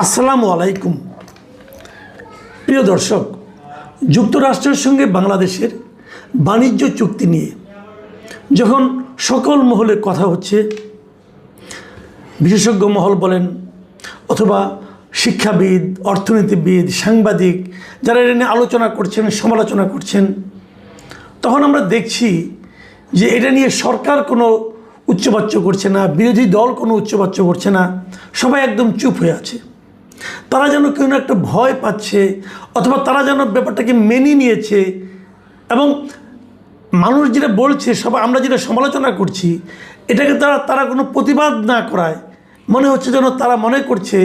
আসসালামু আলাইকুম। প্রিয় দর্শক, যুক্তরাষ্ট্রের সঙ্গে বাংলাদেশের বাণিজ্য চুক্তি নিয়ে যখন সকল মহলে কথা হচ্ছে, বিশেষজ্ঞ মহল বলেন অথবা শিক্ষাবিদ, অর্থনীতিবিদ, সাংবাদিক যারা এটা নিয়ে আলোচনা করছেন, সমালোচনা করছেন, তখন আমরা দেখছি যে এটা নিয়ে সরকার কোনো উচ্চবাচ্য করছে না, বিরোধী দল কোনো উচ্চবাচ্য করছে না, সবাই একদম চুপ হয়ে আছে। তারা যেন কেউ না একটা ভয় পাচ্ছে অথবা তারা যেন ব্যাপারটাকে মেনে নিয়েছে এবং মানুষ যেটা বলছে, সবাই আমরা যেটা সমালোচনা করছি, এটাকে তারা কোনো প্রতিবাদ না করায় মনে হচ্ছে যেন তারা মনে করছে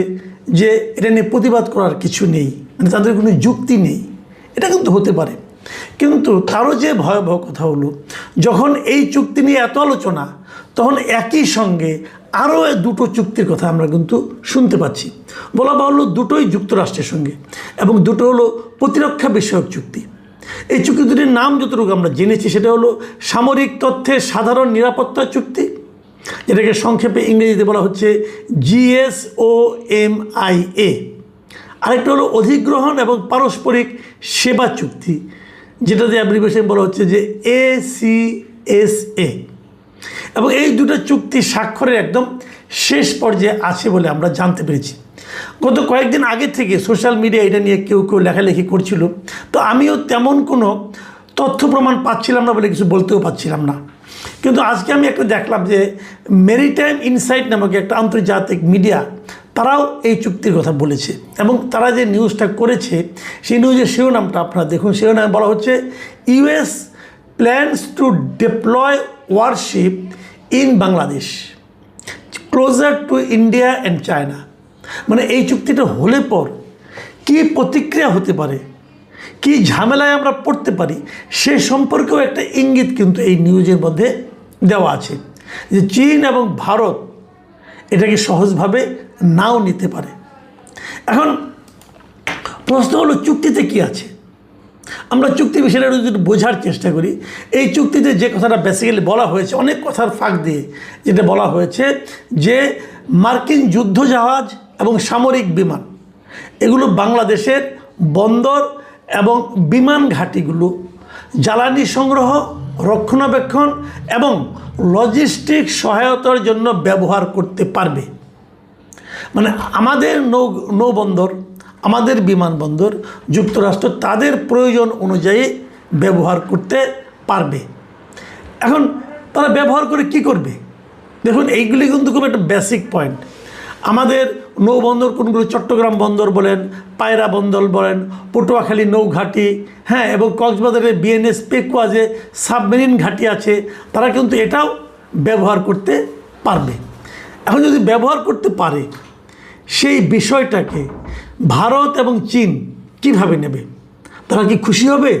যে এটা নিয়ে প্রতিবাদ করার কিছু নেই, মানে তাদের কোনো যুক্তি নেই। এটা কিন্তু হতে পারে, কিন্তু তারও যে ভয়াবহ কথা হলো, যখন এই চুক্তি নিয়ে এত আলোচনা, তখন একই সঙ্গে আরও দুটো চুক্তির কথা আমরা কিন্তু শুনতে পাচ্ছি। বলা বাহুল্য দুটোই যুক্তরাষ্ট্রের সঙ্গে, এবং দুটো হলো প্রতিরক্ষা বিষয়ক চুক্তি। এই চুক্তি দুটির নাম যতটুকু আমরা জেনেছি সেটা হলো সামরিক তথ্যের সাধারণ নিরাপত্তা চুক্তি, যেটাকে সংক্ষেপে ইংরেজিতে বলা হচ্ছে GSOMIA। আরেকটা হলো অধিগ্রহণ এবং পারস্পরিক সেবা চুক্তি, যেটাতে অ্যাব্রিভিয়েশন বলা হচ্ছে যে ACSA। এবং এই দুটো চুক্তি স্বাক্ষরের একদম শেষ পর্যায়ে আছে বলে আমরা জানতে পেরেছি। গত কয়েকদিন আগে থেকে সোশ্যাল মিডিয়া এটা নিয়ে কেউ লেখালেখি করছিল, তো আমিও তেমন কোনো তথ্য প্রমাণ পাচ্ছিলাম না বলে কিছু বলতেও পারছিলাম না। কিন্তু আজকে আমি একটা দেখলাম যে মেরিটাইম ইনসাইট নামক একটা আন্তর্জাতিক মিডিয়া, তারাও এই চুক্তির কথা বলেছে, এবং তারা যে নিউজটা করেছে সেই নিউজের শিরোনামটা আপনারা দেখুন। শিরোনামে বলা হচ্ছে US plans two deploy warship in Bangladesh closer to India and China. মানে এই চুক্তিটা হলে পর কী প্রতিক্রিয়া হতে পারে, কী ঝামেলায় আমরা পড়তে পারি, সে সম্পর্কেও একটা ইঙ্গিত কিন্তু এই নিউজের মধ্যে দেওয়া আছে, যে চীন এবং ভারত এটাকে সহজভাবে নাও নিতে পারে। এখন প্রশ্ন হলো, চুক্তিতে কি আছে? আমরা চুক্তি বিষয়টা যদি বোঝার চেষ্টা করি, এই চুক্তিতে যে কথাটা বেসিক্যালি বলা হয়েছে, অনেক কথার ফাঁক দিয়ে যেটা বলা হয়েছে, যে মার্কিন যুদ্ধজাহাজ এবং সামরিক বিমান এগুলো বাংলাদেশের বন্দর এবং বিমান ঘাঁটিগুলো জ্বালানি সংগ্রহ, রক্ষণাবেক্ষণ এবং লজিস্টিক সহায়তার জন্য ব্যবহার করতে পারবে। মানে আমাদের নৌবন্দর, আমাদের বিমানবন্দর যুক্তরাষ্ট্র তাদের প্রয়োজন অনুযায়ী ব্যবহার করতে পারবে। এখন তারা ব্যবহার করে কি করবে? দেখুন, এইগুলি কিন্তু খুব একটা বেসিক পয়েন্ট। আমাদের নৌবন্দর কোনগুলো? চট্টগ্রাম বন্দর বলেন, পায়রা বন্দর বলেন, পটুয়াখালী নৌঘাটি, হ্যাঁ, এবং কক্সবাজারের BNS পেকুয়া যে সাবমেরিন ঘাঁটি আছে, তারা কিন্তু এটাও ব্যবহার করতে পারবে। এখন যদি ব্যবহার করতে পারে, সেই বিষয়টাকে ভারত এবং চীন কিভাবে নেবে? তারা কি খুশি হবে?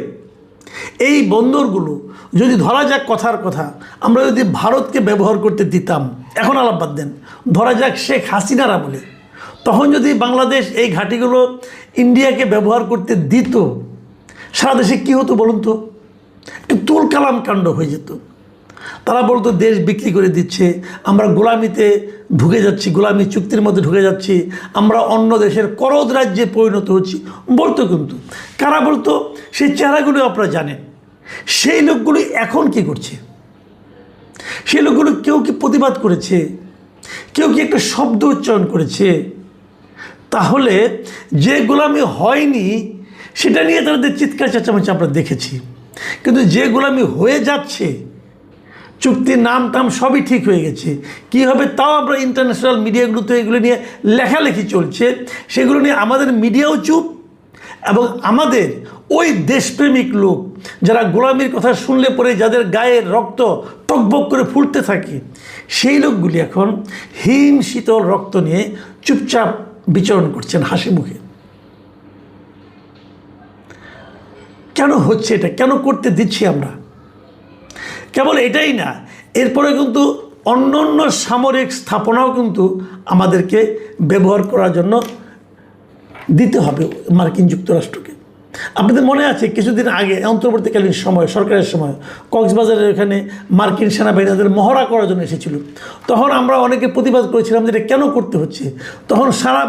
এই বন্দরগুলো যদি ধরা যাক, কথার কথা, আমরা যদি ভারতকে ব্যবহার করতে দিতাম, এখন আলাপ বাদ দেন, ধরা যাক শেখ হাসিনারা বলে, তখন যদি বাংলাদেশ এই ঘাঁটিগুলো ইন্ডিয়াকে ব্যবহার করতে দিত, সারা দেশে কী হতো বলুন তো? একটু তুলকালাম কাণ্ড হয়ে যেত। তারা বলতো দেশ বিক্রি করে দিচ্ছে, আমরা গোলামিতে ঢুকে যাচ্ছি, গোলামি চুক্তির মধ্যে ঢুকে যাচ্ছি, আমরা অন্য দেশের করদ রাজ্যে পরিণত হচ্ছি বলতো। কিন্তু কারা বলতো? সেই চেহারাগুলো আপনারা জানেন। সেই লোকগুলো এখন কি করছে? সেই লোকগুলো কেউ কি প্রতিবাদ করেছে? কেউ কি একটা শব্দ উচ্চারণ করেছে? তাহলে যে গোলামি হয়নি সেটা নিয়ে তাদের চিৎকার চেঁচামেচি আমরা দেখেছি, কিন্তু যে গোলামি হয়ে যাচ্ছে, চুক্তির নাম টাম সবই ঠিক হয়ে গেছে, কী হবে তাও আমরা ইন্টারন্যাশনাল মিডিয়াগুলোতে এগুলো নিয়ে লেখালেখি চলছে, সেগুলো নিয়ে আমাদের মিডিয়াও চুপ, এবং আমাদের ওই দেশপ্রেমিক লোক যারা গোলামির কথা শুনলে পরে যাদের গায়ের রক্ত টকবক করে ফুলতে থাকে, সেই লোকগুলি এখন হিম শীতল রক্ত নিয়ে চুপচাপ বিচরণ করছেন হাসি মুখে। কেন হচ্ছে এটা? কেন করতে দিচ্ছি আমরা? কেবল এটাই না, এরপরে কিন্তু অন্য সামরিক স্থাপনাও কিন্তু আমাদেরকে ব্যবহার করার জন্য দিতে হবে মার্কিন যুক্তরাষ্ট্রকে। আপনাদের মনে আছে কিছুদিন আগে অন্তর্বর্তীকালীন সময়, সরকারের সময় কক্সবাজারের এখানে মার্কিন সেনাবাহিনী তাদের মহড়া করার জন্য এসেছিল। তখন আমরা অনেকে প্রতিবাদ করেছিলাম যে এটা কেন করতে হচ্ছে। তখন সারা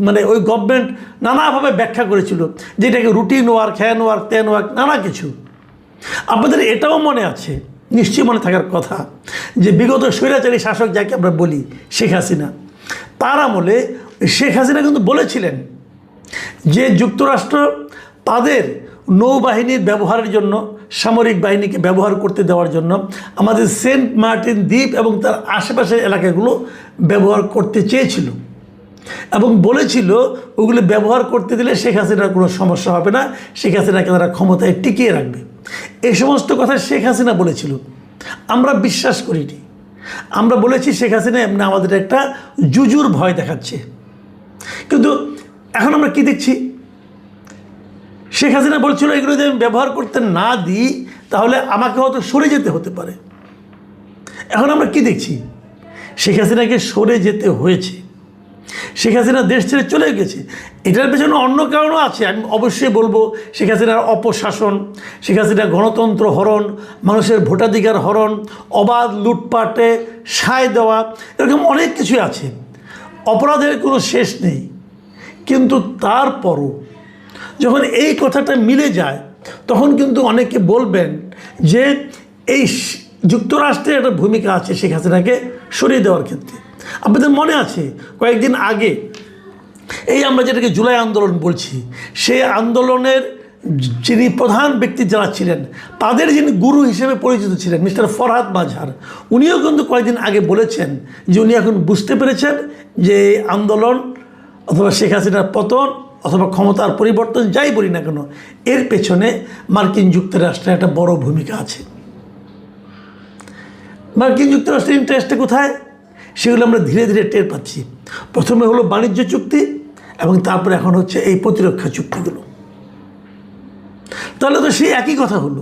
মানে ওই গভর্নমেন্ট নানাভাবে ব্যাখ্যা করেছিল যে এটাকে রুটিন ওয়ার্ক, হ্যান ওয়ার্ক, ত্যান ওয়ার্ক, নানা কিছু। আপনাদের এটাও মনে আছে, নিশ্চয়ই মনে থাকার কথা, যে বিগত স্বৈরাচারী শাসক যাকে আমরা বলি শেখ হাসিনা, তার আমলে শেখ হাসিনা কিন্তু বলেছিলেন যে যুক্তরাষ্ট্র তাদের নৌবাহিনীর ব্যবহারের জন্য, সামরিক বাহিনীকে ব্যবহার করতে দেওয়ার জন্য আমাদের সেন্ট মার্টিন দ্বীপ এবং তার আশেপাশের এলাকাগুলো ব্যবহার করতে চেয়েছিল এবং বলেছিল ওগুলো ব্যবহার করতে দিলে শেখ হাসিনার কোনো সমস্যা হবে না, শেখ হাসিনাকে তারা ক্ষমতায় টিকিয়ে রাখবে। এই সমস্ত কথা শেখ হাসিনা বলেছিল, আমরা বিশ্বাস করিনি। আমরা বলেছি শেখ হাসিনা এমনি আমাদের একটা জুজুর ভয় দেখাচ্ছে। কিন্তু এখন আমরা কি দেখছি, শেখ হাসিনা বলছিল এগুলো যদি আমি ব্যবহার করতে না দিই তাহলে আমাকে হয়তো সরে যেতে হতে পারে। এখন আমরা কি দেখছি, শেখ হাসিনাকে সরে যেতে হয়েছে, শেখ হাসিনা দেশ ছেড়ে চলে গেছে। এটার পেছনে অন্য কারণও আছে, আমি অবশ্যই বলবো। শেখ হাসিনার অপশাসন, শেখ হাসিনার গণতন্ত্র হরণ, মানুষের ভোটাধিকার হরণ, অবাধ লুটপাটে সায় দেওয়া, এরকম অনেক কিছুই আছে। অপরাধের কোনো শেষ নেই। কিন্তু তারপরও যখন এই কথাটা মিলে যায় তখন কিন্তু অনেকে বলবেন যে এই যুক্তরাষ্ট্রের একটা ভূমিকা আছে শেখ হাসিনাকে সরিয়ে দেওয়ার ক্ষেত্রে। আপনাদের মনে আছে কয়েকদিন আগে এই আমরা যেটাকে জুলাই আন্দোলন বলছি, সেই আন্দোলনের যিনি প্রধান ব্যক্তি যারা ছিলেন, তাদের যিনি গুরু হিসেবে পরিচিত ছিলেন মিস্টার ফরহাদ মাজহার, উনিও কিন্তু কয়েকদিন আগে বলেছেন যে উনি এখন বুঝতে পেরেছেন যে এই আন্দোলন অথবা শেখ হাসিনার পতন অথবা ক্ষমতার পরিবর্তন যাই বলি না কেন, এর পেছনে মার্কিন যুক্তরাষ্ট্রের একটা বড় ভূমিকা আছে। মার্কিন যুক্তরাষ্ট্রের ইন্টারেস্টে কোথায়, সেগুলো আমরা ধীরে ধীরে টের পাচ্ছি। প্রথমে হলো বাণিজ্য চুক্তি এবং তারপরে এখন হচ্ছে এই প্রতিরক্ষা চুক্তিগুলো। তাহলে তো সেই একই কথা হলো,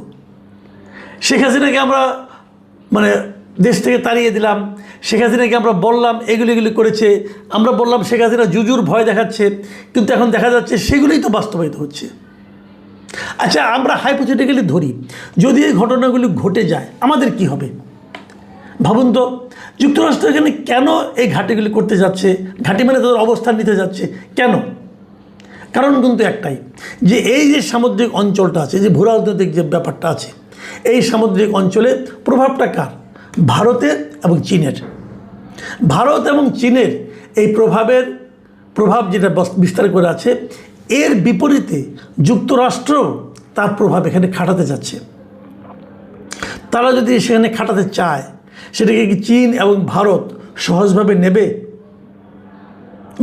শেখ হাসিনাকে আমরা মানে দেশ থেকে তাড়িয়ে দিলাম, শেখ হাসিনাকে আমরা বললাম এগুলি করেছে, আমরা বললাম শেখ হাসিনা জুজুর ভয় দেখাচ্ছে, কিন্তু এখন দেখা যাচ্ছে সেগুলোই তো বাস্তবায়িত হচ্ছে। আচ্ছা, আমরা হাইপোথেটিক্যালি ধরি যদি এই ঘটনাগুলি ঘটে যায় আমাদের কি হবে? ভাবুন তো, যুক্তরাষ্ট্র এখানে কেন এই ঘাঁটিগুলি করতে যাচ্ছে? ঘাঁটি মানে তাদের অবস্থান নিতে যাচ্ছে কেন? কারণ কিন্তু একটাই, যে এই যে সামুদ্রিক অঞ্চলটা আছে, যে ভূরাজনৈতিক যে ব্যাপারটা আছে, এই সামুদ্রিক অঞ্চলে প্রভাবটা কার? ভারতের এবং চীনের। ভারত এবং চীনের এই প্রভাব যেটা বিস্তার করে আছে, এর বিপরীতে যুক্তরাষ্ট্র তার প্রভাব এখানে খাটাতে যাচ্ছে। তারা যদি সেখানে খাটাতে চায়, সেটাকে কি চীন এবং ভারত সহজভাবে নেবে?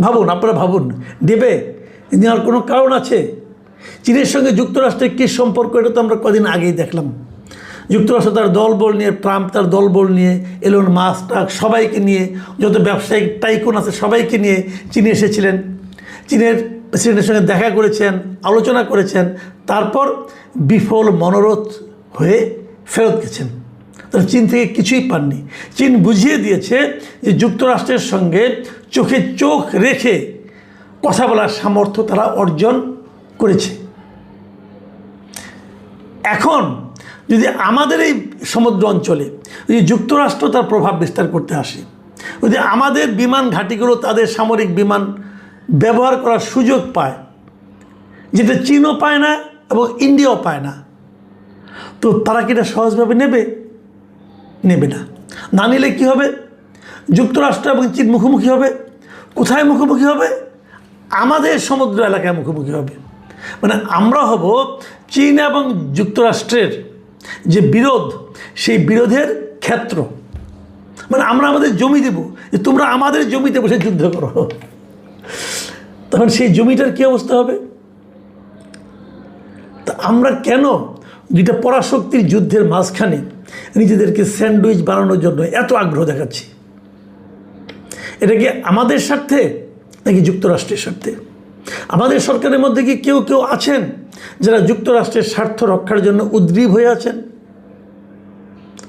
ভাবুন, আপনারা ভাবুন, নেবে? নেওয়ার কোনো কারণ আছে? চীনের সঙ্গে যুক্তরাষ্ট্রের কী সম্পর্ক, এটা তো আমরা কদিন আগেই দেখলাম। যুক্তরাষ্ট্র তার দলবল নিয়ে, ট্রাম্প তার দলবল নিয়ে, এলন মাস্ক সবাইকে নিয়ে, যত ব্যবসায়িক টাইকুন আছে সবাইকে নিয়ে চীনে এসেছিলেন। চীনের প্রেসিডেন্টের সঙ্গে দেখা করেছেন, আলোচনা করেছেন, তারপর বিফল মনোরথ হয়ে ফেরত গেছেন। তারা চীন থেকে কিছুই পাননি। চীন বুঝিয়ে দিয়েছে যে যুক্তরাষ্ট্রের সঙ্গে চোখে চোখ রেখে কথা বলার সামর্থ্য তারা অর্জন করেছে। এখন যদি আমাদের এই সমুদ্র অঞ্চলে যদি যুক্তরাষ্ট্র তার প্রভাব বিস্তার করতে আসে, যদি আমাদের বিমান ঘাঁটিগুলো তাদের সামরিক বিমান ব্যবহার করার সুযোগ পায়, যেটা চীনও পায় না এবং ইন্ডিয়াও পায় না, তো তারা কি এটা সহজভাবে নেবে? নেবে না। না নিলে কী হবে? যুক্তরাষ্ট্র এবং চীন মুখোমুখি হবে। কোথায় মুখোমুখি হবে? আমাদের সমুদ্র এলাকায় মুখোমুখি হবে। মানে আমরা হব চীন এবং যুক্তরাষ্ট্রের যে বিরোধ, সেই বিরোধের ক্ষেত্র। মানে আমরা আমাদের জমি দেব, যে তোমরা আমাদের জমিতে বসে যুদ্ধ করো। তখন সেই জমিটার কী অবস্থা হবে? তা আমরা কেন দুইটা পরাশক্তির যুদ্ধের মাঝখানে নিজেদেরকে স্যান্ডউইচ বানানোর জন্য এত আগ্রহ দেখাচ্ছি? এটা কি আমাদের স্বার্থে নাকি যুক্তরাষ্ট্রের স্বার্থে? আমাদের সরকারের মধ্যে কি কেউ কেউ আছেন যারা যুক্তরাষ্ট্রের স্বার্থ রক্ষার জন্য উদ্গ্রীব হয়ে আছেন?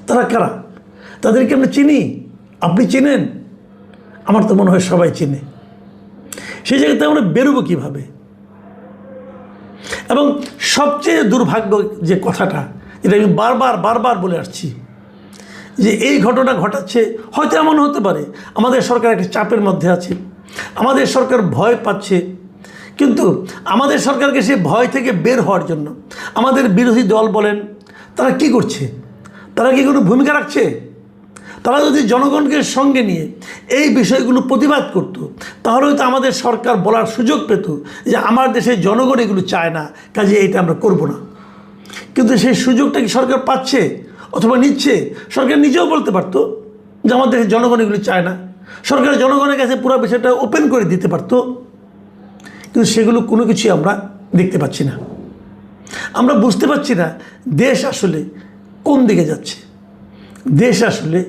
তারা কারা? তাদেরকে আমরা চিনি? আপনি চিনেন? আমার তো মনে হয় সবাই চিনে। সেই জায়গাতে আমরা বেরোবো কীভাবে? এবং সবচেয়ে দুর্ভাগ্য যে কথাটা, যেটা আমি বারবার বলে আসছি, যে এই ঘটনা ঘটাচ্ছে, হয়তো এমন হতে পারে আমাদের সরকার একটা চাপের মধ্যে আছে, আমাদের সরকার ভয় পাচ্ছে, কিন্তু আমাদের সরকারকে সে ভয় থেকে বের হওয়ার জন্য আমাদের বিরোধী দল বলেন, তারা কি করছে? তারা কি কোনো ভূমিকা রাখছে? তারা যদি জনগণকে সঙ্গে নিয়ে এই বিষয়গুলো প্রতিবাদ করত, তাহলে হয়তো আমাদের সরকার বলার সুযোগ পেত যে আমার দেশের জনগণ এগুলো চায় না, কাজে এটা আমরা করব না। কিন্তু সেই সুযোগটা কি সরকার পাচ্ছে অথবা নিচ্ছে? সরকার নিজেও বলতে পারতো যে আমাদের দেশের জনগণ এগুলো চায় না, সরকার জনগণের কাছে পুরো বিষয়টা ওপেন করে দিতে পারতো, কিন্তু সেগুলো কোনো কিছুই আমরা দেখতে পাচ্ছি না। আমরা বুঝতে পারছি না দেশ আসলে কোন দিকে যাচ্ছে, দেশ আসলে